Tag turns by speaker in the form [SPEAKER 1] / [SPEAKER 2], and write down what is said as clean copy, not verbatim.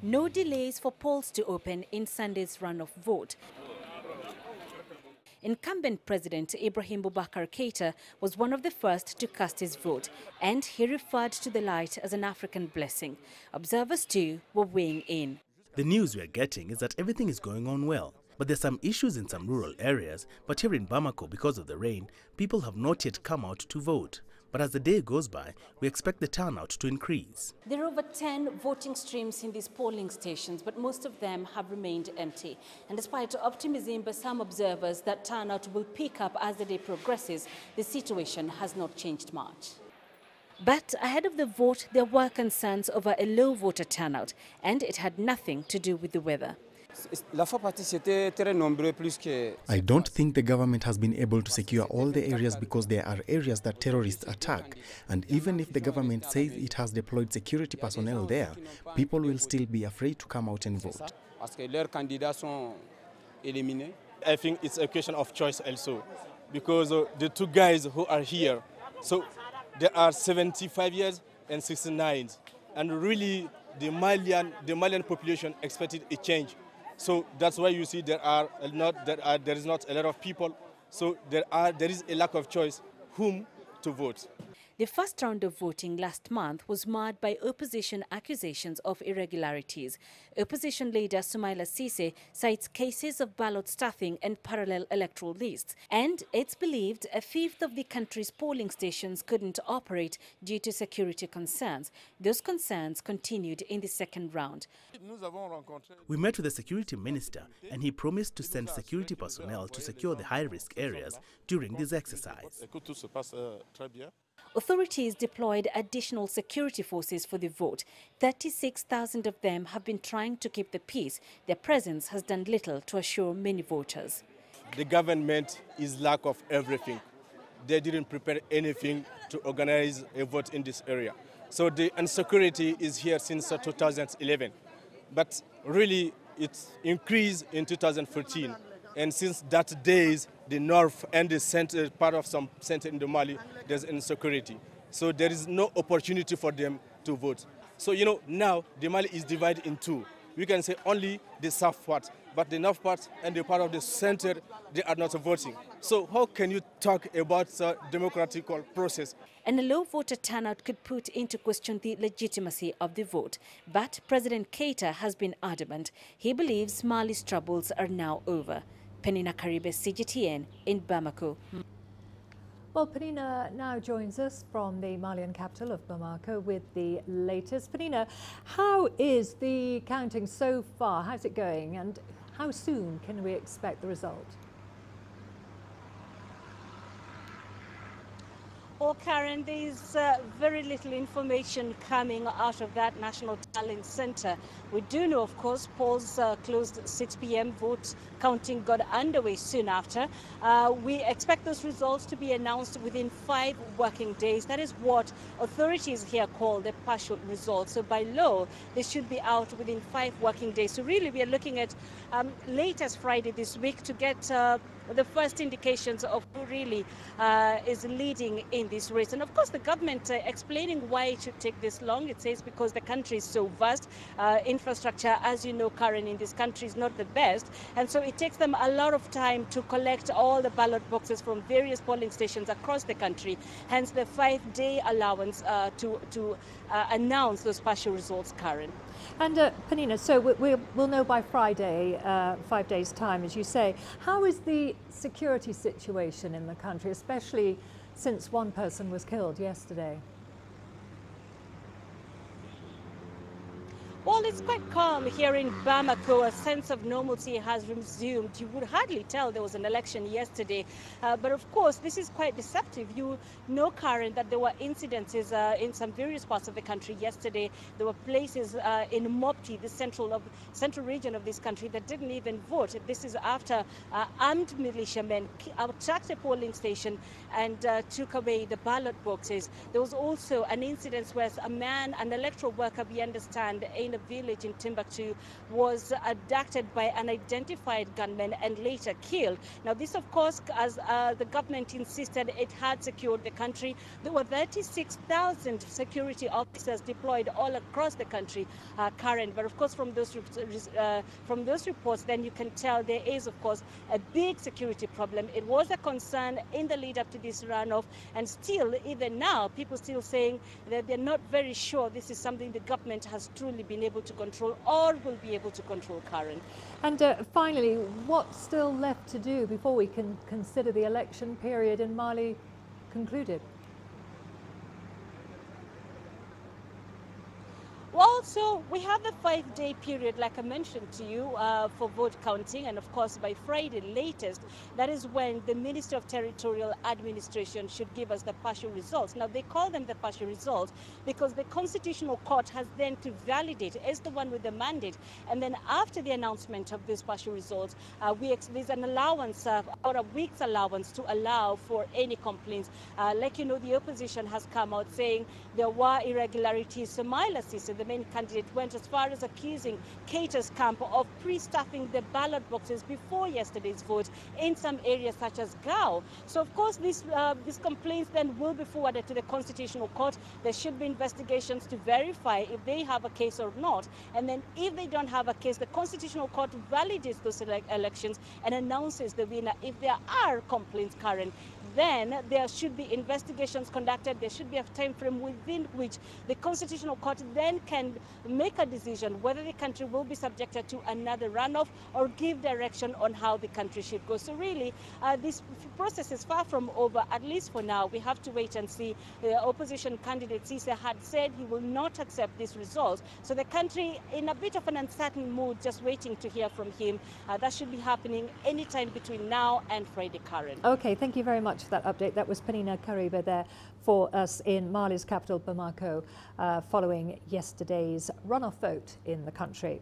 [SPEAKER 1] No delays for polls to open in Sunday's runoff vote. Incumbent President Ibrahim Boubacar Keita was one of the first to cast his vote, and he referred to the light as an African blessing. Observers too were weighing in.
[SPEAKER 2] The news we are getting is that everything is going on well. But there's some issues in some rural areas. But here in Bamako, because of the rain, people have not yet come out to vote. But as the day goes by, we expect the turnout to increase.
[SPEAKER 1] There are over 10 voting streams in these polling stations, but most of them have remained empty. And despite optimism by some observers that turnout will pick up as the day progresses, the situation has not changed much. But ahead of the vote, there were concerns over a low voter turnout, and it had nothing to do with the weather.
[SPEAKER 3] I don't think the government has been able to secure all the areas because there are areas that terrorists attack. And even if the government says it has deployed security personnel there, people will still be afraid to come out and vote.
[SPEAKER 4] I think it's a question of choice also, because the two guys who are here, so there are 75 years and 69, and really the Malian population expected a change. So that's why you see there is not a lot of people. So there is a lack of choice whom to vote.
[SPEAKER 1] The first round of voting last month was marred by opposition accusations of irregularities. Opposition leader Soumaila Cisse cites cases of ballot stuffing and parallel electoral lists. And it's believed a fifth of the country's polling stations couldn't operate due to security concerns. Those concerns continued in the second round.
[SPEAKER 2] We met with the security minister and he promised to send security personnel to secure the high-risk areas during this exercise.
[SPEAKER 1] Authorities deployed additional security forces for the vote. 36,000 of them have been trying to keep the peace. Their presence has done little to assure many voters.
[SPEAKER 4] The government is lack of everything. They didn't prepare anything to organize a vote in this area. So the insecurity is here since 2011. But really it's increased in 2014. And since that days, the north and the center, part of some center in the Mali, there's insecurity. So there is no opportunity for them to vote. So, now the Mali is divided in two. We can say only the south part, but the north part and the part of the center, they are not voting. So how can you talk about the democratic process?
[SPEAKER 1] And a low voter turnout could put into question the legitimacy of the vote. But President Keita has been adamant. He believes Mali's troubles are now over. Penina Karibe, CGTN in Bamako.
[SPEAKER 5] Well, Penina now joins us from the Malian capital of Bamako with the latest. Penina, how is the counting so far? How's it going? And how soon can we expect the result?
[SPEAKER 6] Well, Karen, there's very little information coming out of that National Talent Center. We do know, of course, polls closed at 6 p.m. Vote counting got underway soon after. We expect those results to be announced within 5 working days. That is what authorities here call the partial results. So by law, they should be out within 5 working days. So really, we are looking at latest Friday this week to get the first indications of who really is leading in this race. And of course, the government explaining why it should take this long. It says because the country is so vast. Infrastructure, as you know, Karen, in this country is not the best. And so it takes them a lot of time to collect all the ballot boxes from various polling stations across the country. Hence the 5-day allowance to announce those partial results, Karen.
[SPEAKER 5] And Penina, so we'll know by Friday, 5 days' time, as you say. How is the security situation in the country, especially since one person was killed yesterday?
[SPEAKER 6] Well, it's quite calm here in Bamako. A sense of normalcy has resumed. You would hardly tell there was an election yesterday. But of course, this is quite deceptive. You know, Karen, that there were incidences in some various parts of the country yesterday. There were places in Mopti, the central region of this country, that didn't even vote. This is after armed militiamen attacked a polling station and took away the ballot boxes. There was also an incident where a man, an electoral worker, we understand, in a village in Timbuktu was abducted by unidentified gunmen and later killed. Now this, of course, as the government insisted it had secured the country, there were 36,000 security officers deployed all across the country, Karen. But of course, from those reports, then you can tell there is, of course, a big security problem. It was a concern in the lead up to this runoff, and still, even now, people still saying that they're not very sure this is something the government has truly been able to control or will be able to control, Karen.
[SPEAKER 5] And finally, what's still left to do before we can consider the election period in Mali concluded?
[SPEAKER 6] Well, so we have a 5-day period, like I mentioned to you, for vote counting. And of course, by Friday latest, that is when the Minister of Territorial Administration should give us the partial results. Now, they call them the partial results because the Constitutional Court has then to validate as the one with the mandate. And then after the announcement of these partial results, there's an allowance, or a week's allowance to allow for any complaints. Like you know, the opposition has come out saying there were irregularities. Soumaila Cisse, the main candidate, went as far as accusing Keita's camp of pre-stuffing the ballot boxes before yesterday's vote in some areas such as Gao. So of course these complaints then will be forwarded to the Constitutional Court. There should be investigations to verify if they have a case or not. And then if they don't have a case, the Constitutional Court validates those elections and announces the winner. If there are complaints, Karen, then there should be investigations conducted. There should be a time frame within which the Constitutional Court then can make a decision whether the country will be subjected to another runoff or give direction on how the country should go. So really, this process is far from over, at least for now. We have to wait and see. The opposition candidate Cisse had said he will not accept this result. So the country in a bit of an uncertain mood, just waiting to hear from him. That should be happening anytime between now and Friday, Karen.
[SPEAKER 5] Okay, thank you very much for that update. That was Penina Kariba there for us in Mali's capital, Bamako, following yesterday's runoff vote in the country.